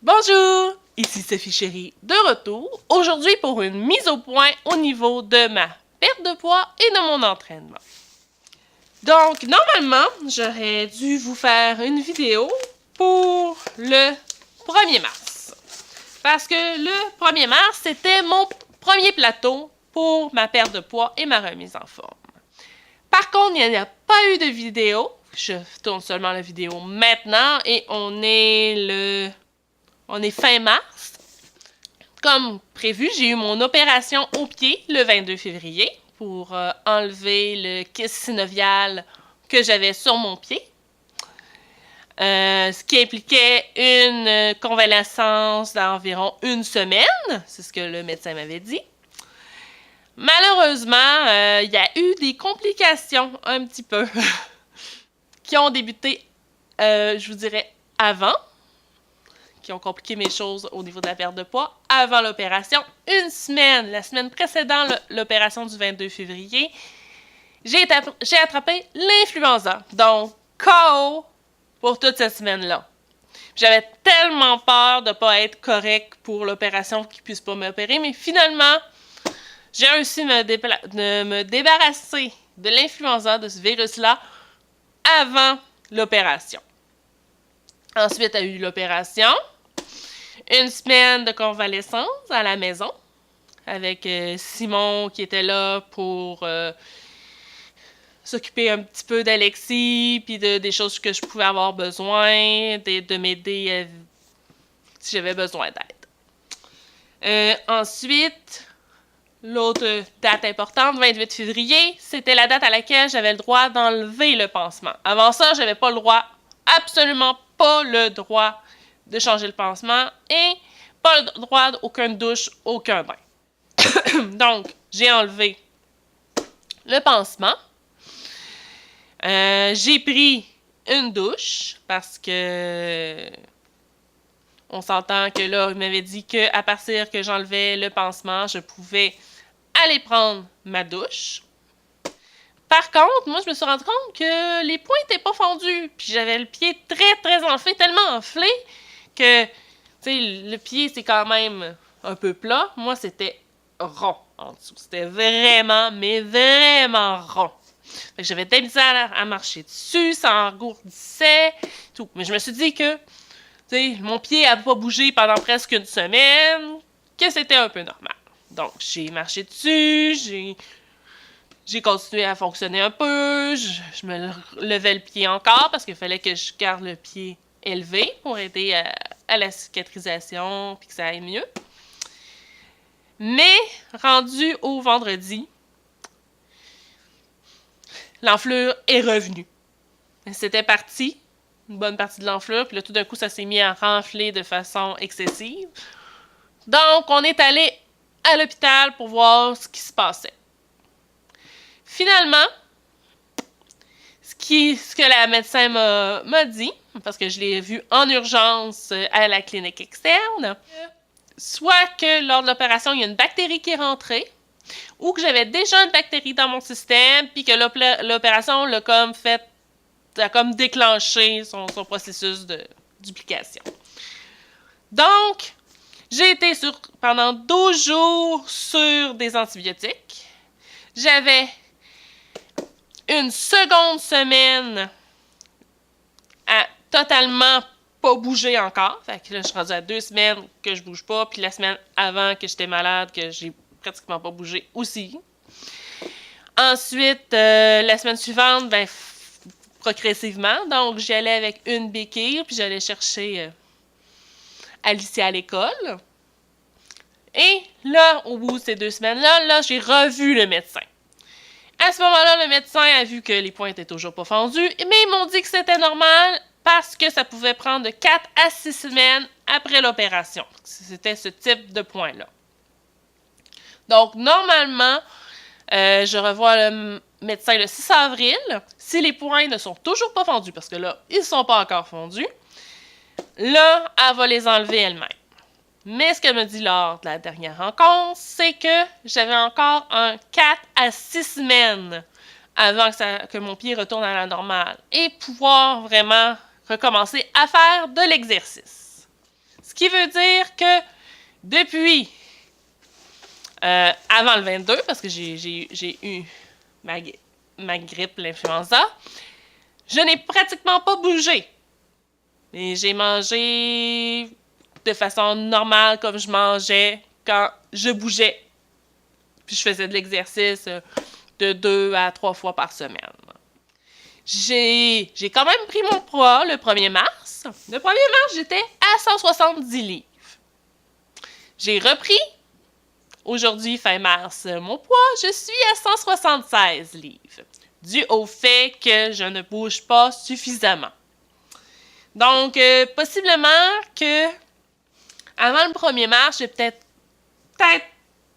Bonjour, ici Sophie Chérie de retour, aujourd'hui pour une mise au point au niveau de ma perte de poids et de mon entraînement. Donc, normalement, j'aurais dû vous faire une vidéo pour le 1er mars. Parce que le 1er mars, c'était mon premier plateau pour ma perte de poids et ma remise en forme. Par contre, il n'y a pas eu de vidéo. Je tourne seulement la vidéo maintenant et on est fin mars. Comme prévu, j'ai eu mon opération au pied le 22 février pour enlever le kyste synovial que j'avais sur mon pied. Ce qui impliquait une convalescence d'environ 1 semaine. C'est ce que le médecin m'avait dit. Malheureusement, il y a eu des complications un petit peu qui ont débuté, je vous dirais, avant, qui ont compliqué mes choses au niveau de la perte de poids, avant l'opération. 1 semaine, la semaine précédant l'opération du 22 février, j'ai attrapé l'influenza. Donc, KO pour toute cette semaine-là. J'avais tellement peur de ne pas être correct pour l'opération qu'ils ne puissent pas m'opérer, mais finalement, j'ai réussi de me débarrasser de l'influenza, de ce virus-là, avant l'opération. Ensuite, il y a eu l'opération. 1 semaine de convalescence à la maison, avec Simon qui était là pour s'occuper un petit peu d'Alexis, puis des choses que je pouvais avoir besoin, de m'aider si j'avais besoin d'aide. Ensuite, l'autre date importante, 28 février, c'était la date à laquelle j'avais le droit d'enlever le pansement. Avant ça, j'avais pas le droit, absolument pas le droit de changer le pansement et pas le droit d'aucune douche, aucun bain. Donc, j'ai enlevé le pansement. J'ai pris une douche parce que on s'entend que là, il m'avait dit qu'à partir que j'enlevais le pansement, je pouvais aller prendre ma douche. Par contre, moi, je me suis rendu compte que les poings n'étaient pas fondus. Puis j'avais le pied très, très enflé, tellement enflé que, tu sais, le pied, c'est quand même un peu plat. Moi, c'était rond en dessous. C'était vraiment, mais vraiment rond. Fait que j'avais de la misère à marcher dessus, ça engourdissait, tout. Mais je me suis dit que, tu sais, mon pied n'avait pas bougé pendant presque 1 semaine, que c'était un peu normal. Donc, j'ai marché dessus, j'ai continué à fonctionner un peu, je me levais le pied encore parce qu'il fallait que je garde le pied élevé pour aider à la cicatrisation puis que ça aille mieux. Mais, rendu au vendredi, l'enflure est revenue. C'était parti, une bonne partie de l'enflure, puis là, tout d'un coup, ça s'est mis à renfler de façon excessive. Donc, on est allé à l'hôpital pour voir ce qui se passait. Finalement, ce que la médecin m'a dit, parce que je l'ai vu en urgence à la clinique externe, soit que lors de l'opération, il y a une bactérie qui est rentrée, ou que j'avais déjà une bactérie dans mon système, puis que l'opération l'a comme déclenché son processus de duplication. Donc, j'ai été pendant 12 jours sur des antibiotiques. J'avais une seconde semaine à totalement pas bouger encore. Fait que là, je suis rendue à 2 semaines que je bouge pas, puis la semaine avant que j'étais malade, que j'ai pratiquement pas bougé aussi. Ensuite, la semaine suivante, progressivement, donc j'y allais avec une béquille, puis j'allais chercher Alicia à l'école. Et là, au bout de ces 2 semaines-là, j'ai revu le médecin. À ce moment-là, le médecin a vu que les poings étaient toujours pas fondus, mais ils m'ont dit que c'était normal parce que ça pouvait prendre de 4 à 6 semaines après l'opération. C'était ce type de poings-là. Donc, normalement, je revois le médecin le 6 avril. Si les poings ne sont toujours pas fondus, parce que là, ils ne sont pas encore fondus, là, elle va les enlever elle-même. Mais ce qu'elle me dit lors de la dernière rencontre, c'est que j'avais encore un 4 à 6 semaines avant que mon pied retourne à la normale et pouvoir vraiment recommencer à faire de l'exercice. Ce qui veut dire que depuis avant le 22, parce que j'ai eu ma grippe, l'influenza, je n'ai pratiquement pas bougé. Et j'ai mangé de façon normale comme je mangeais quand je bougeais. Puis je faisais de l'exercice de 2 à 3 fois par semaine. J'ai quand même pris mon poids le 1er mars. Le 1er mars, j'étais à 170 livres. J'ai repris, aujourd'hui, fin mars, mon poids, je suis à 176 livres. Dû au fait que je ne bouge pas suffisamment. Donc, possiblement que avant le 1er mars, j'ai peut-être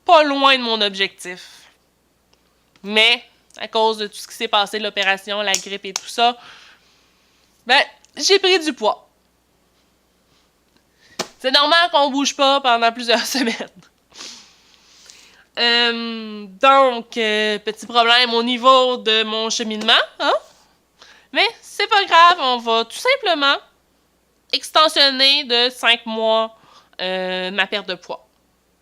pas loin de mon objectif. Mais, à cause de tout ce qui s'est passé, l'opération, la grippe et tout ça, j'ai pris du poids. C'est normal qu'on bouge pas pendant plusieurs semaines. Donc, petit problème au niveau de mon cheminement, hein? Mais c'est pas grave, on va tout simplement extensionner de 5 mois ma perte de poids.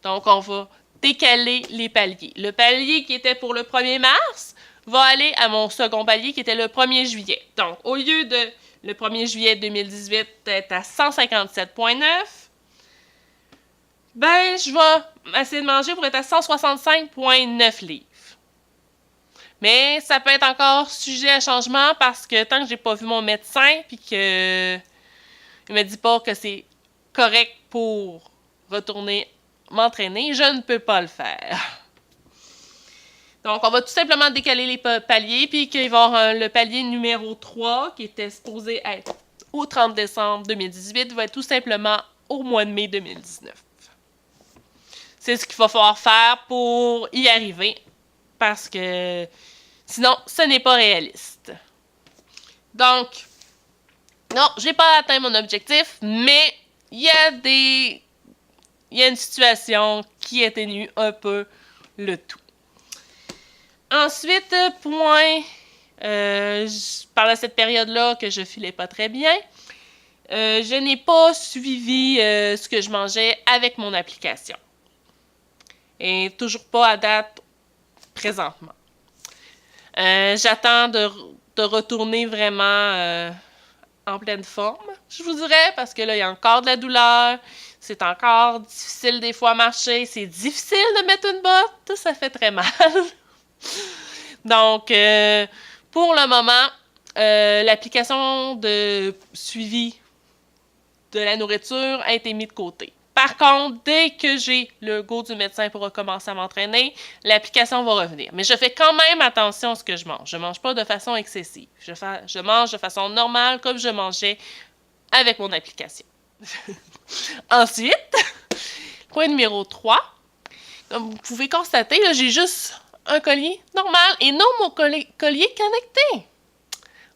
Donc, on va décaler les paliers. Le palier qui était pour le 1er mars va aller à mon second palier qui était le 1er juillet. Donc, au lieu de le 1er juillet 2018 d'être à 157,9, je vais essayer de manger pour être à 165,9 livres. Mais ça peut être encore sujet à changement parce que tant que j'ai pas vu mon médecin puis que il me dit pas que c'est correct pour retourner m'entraîner, je ne peux pas le faire. Donc, on va tout simplement décaler les paliers, puis qu'il va y avoir le palier numéro 3, qui était supposé être au 30 décembre 2018, va être tout simplement au mois de mai 2019. C'est ce qu'il va falloir faire pour y arriver, parce que sinon, ce n'est pas réaliste. Donc, non, j'ai pas atteint mon objectif, mais il y a une situation qui atténue un peu le tout. Ensuite, pendant cette période-là que je filais pas très bien, je n'ai pas suivi ce que je mangeais avec mon application. Et toujours pas à date présentement. J'attends de retourner vraiment en pleine forme, je vous dirais, parce que là, il y a encore de la douleur. C'est encore difficile des fois à marcher. C'est difficile de mettre une botte. Ça fait très mal. Donc, pour le moment, l'application de suivi de la nourriture a été mise de côté. Par contre, dès que j'ai le go du médecin pour recommencer à m'entraîner, l'application va revenir. Mais je fais quand même attention à ce que je mange. Je ne mange pas de façon excessive. Je mange de façon normale comme je mangeais avec mon application. Ensuite, point numéro 3. Comme vous pouvez constater, là, j'ai juste un collier normal et non mon collier connecté.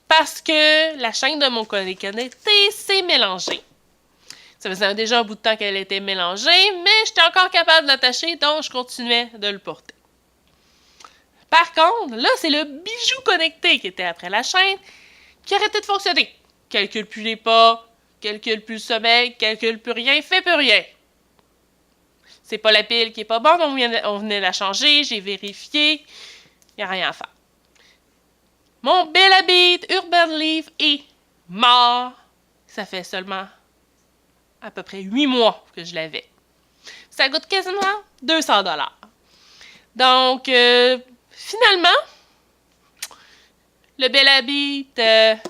Parce que la chaîne de mon collier connecté s'est mélangée. Ça faisait déjà un bout de temps qu'elle était mélangée, mais j'étais encore capable de l'attacher, donc je continuais de le porter. Par contre, là, c'est le bijou connecté qui était après la chaîne qui arrêtait de fonctionner. Calcule plus les pas, calcule plus le sommeil, calcule plus rien, fait plus rien. C'est pas la pile qui est pas bonne, on venait la changer, j'ai vérifié, il n'y a rien à faire. Mon Bellabeat Urban Leaf est mort. Ça fait seulement à peu près 8 mois que je l'avais. Ça coûte quasiment 200 $. Donc, finalement, le Bellabeat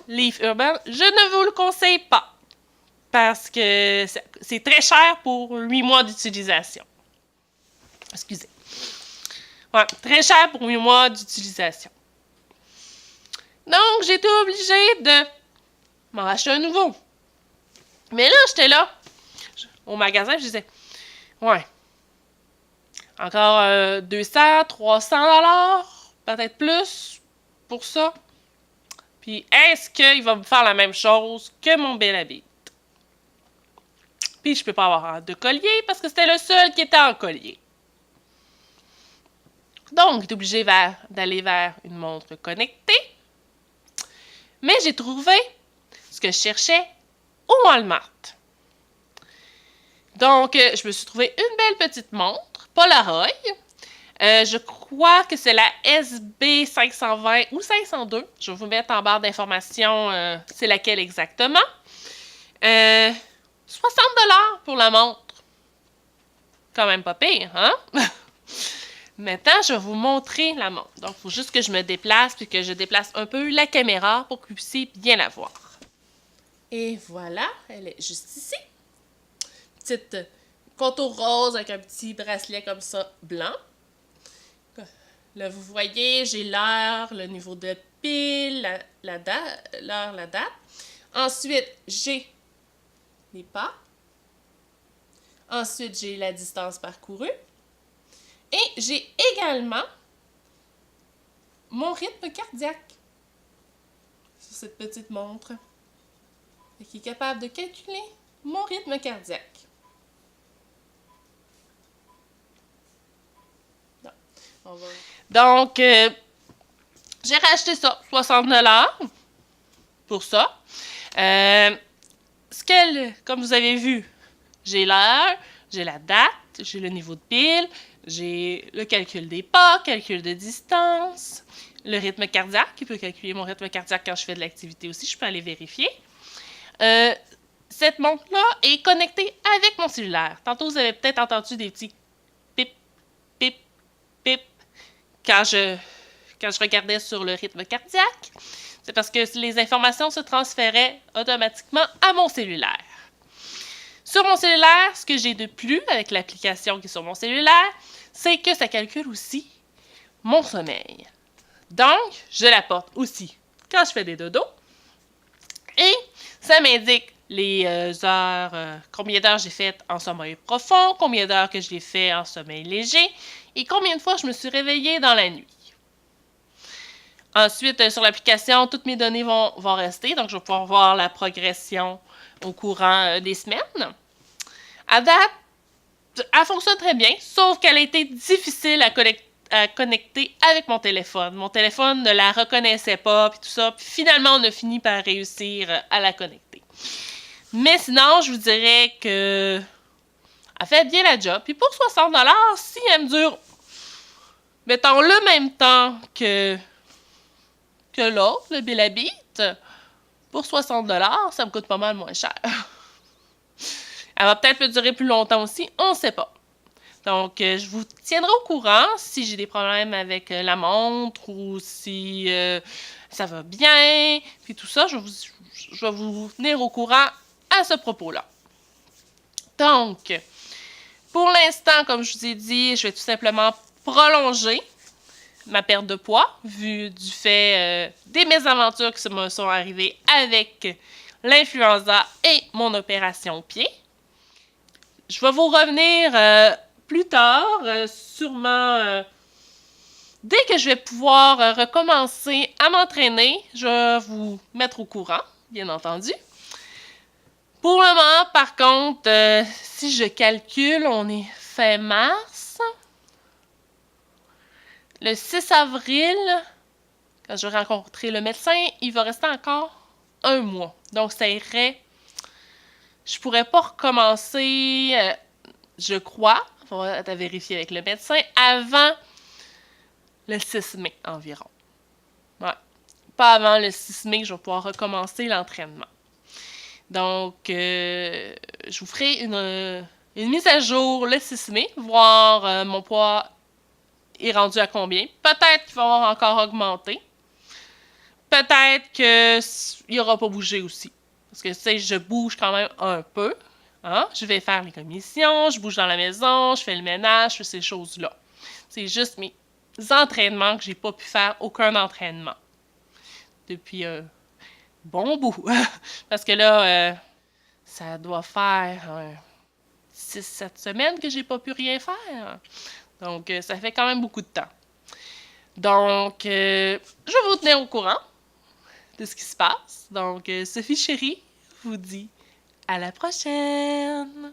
Leaf Urban, je ne vous le conseille pas. Parce que c'est très cher pour 8 mois d'utilisation. Excusez. Ouais, très cher pour 8 mois d'utilisation. Donc, j'ai été obligée de m'en racheter un nouveau. Mais là, j'étais là, au magasin, je disais, ouais, encore 200, 300 $, peut-être plus pour ça. Puis, est-ce qu'il va me faire la même chose que mon Bellabeat? Puis, je peux pas avoir de collier parce que c'était le seul qui était en collier. Donc, t'es obligé d'aller vers une montre connectée. Mais j'ai trouvé ce que je cherchais au Walmart. Donc, je me suis trouvé une belle petite montre, Polaroid. Je crois que c'est la SB 520 ou 502. Je vais vous mettre en barre d'informations c'est laquelle exactement. 60$ pour la montre. Quand même pas pire, hein? Maintenant, je vais vous montrer la montre. Donc, il faut juste que je me déplace puis que je déplace un peu la caméra pour que vous puissiez bien la voir. Et voilà, elle est juste ici. Petite contour rose avec un petit bracelet comme ça, blanc. Là, vous voyez, j'ai l'heure, le niveau de pile, la date, l'heure, la date. Ensuite, j'ai les pas. Ensuite, j'ai la distance parcourue. Et j'ai également mon rythme cardiaque sur cette petite montre qui est capable de calculer mon rythme cardiaque. Donc, j'ai racheté ça, 60$ pour ça. Comme vous avez vu, j'ai l'heure, j'ai la date, j'ai le niveau de pile, j'ai le calcul des pas, calcul de distance, le rythme cardiaque, qui peut calculer mon rythme cardiaque quand je fais de l'activité aussi, je peux aller vérifier. Cette montre-là est connectée avec mon cellulaire. Tantôt, vous avez peut-être entendu des petits pip, pip, pip quand je regardais sur le rythme cardiaque. C'est parce que les informations se transféraient automatiquement à mon cellulaire. Sur mon cellulaire, ce que j'ai de plus avec l'application qui est sur mon cellulaire, c'est que ça calcule aussi mon sommeil. Donc, je la porte aussi quand je fais des dodos. Et ça m'indique les heures, combien d'heures j'ai fait en sommeil profond, combien d'heures que je l'ai fait en sommeil léger et combien de fois je me suis réveillée dans la nuit. Ensuite, sur l'application, toutes mes données vont rester, donc je vais pouvoir voir la progression au courant des semaines. À date, elle fonctionne très bien, sauf qu'elle a été difficile à connecter avec mon téléphone. Mon téléphone ne la reconnaissait pas, puis tout ça. Puis finalement, on a fini par réussir à la connecter. Mais sinon, je vous dirais que elle fait bien la job. Puis pour 60$, si elle me dure, mettons, le même temps que l'autre, le Bill Beat, pour 60$, ça me coûte pas mal moins cher. Elle va peut-être me durer plus longtemps aussi, on ne sait pas. Donc, je vous tiendrai au courant si j'ai des problèmes avec la montre ou si ça va bien, puis tout ça, je vais vous tenir au courant à ce propos-là. Donc, pour l'instant, comme je vous ai dit, je vais tout simplement prolonger ma perte de poids, vu du fait des mésaventures qui me sont arrivées avec l'influenza et mon opération pied. Je vais vous revenir plus tard, sûrement dès que je vais pouvoir recommencer à m'entraîner, je vais vous mettre au courant, bien entendu. Pour le moment, par contre, si je calcule, on est fin mars. Le 6 avril, quand je vais rencontrer le médecin, il va rester encore un mois. Donc, ça irait. Je pourrais pas recommencer, je crois, il faudra vérifier avec le médecin, avant le 6 mai environ. Ouais. Pas avant le 6 mai que je vais pouvoir recommencer l'entraînement. Donc, je vous ferai une mise à jour le 6 mai, voir mon poids est rendu à combien. Peut-être qu'il va encore augmenter. Peut-être qu'il n'aura pas bougé aussi. Parce que, tu sais, je bouge quand même un peu. Hein? Je vais faire les commissions, je bouge dans la maison, je fais le ménage, je fais ces choses-là. C'est juste mes entraînements que j'ai pas pu faire aucun entraînement. Depuis un bon bout. Parce que là, ça doit faire 6-7 semaines que j'ai pas pu rien faire. Donc, ça fait quand même beaucoup de temps. Donc, je vais vous tenir au courant de ce qui se passe. Donc, Sophie chérie vous dit à la prochaine!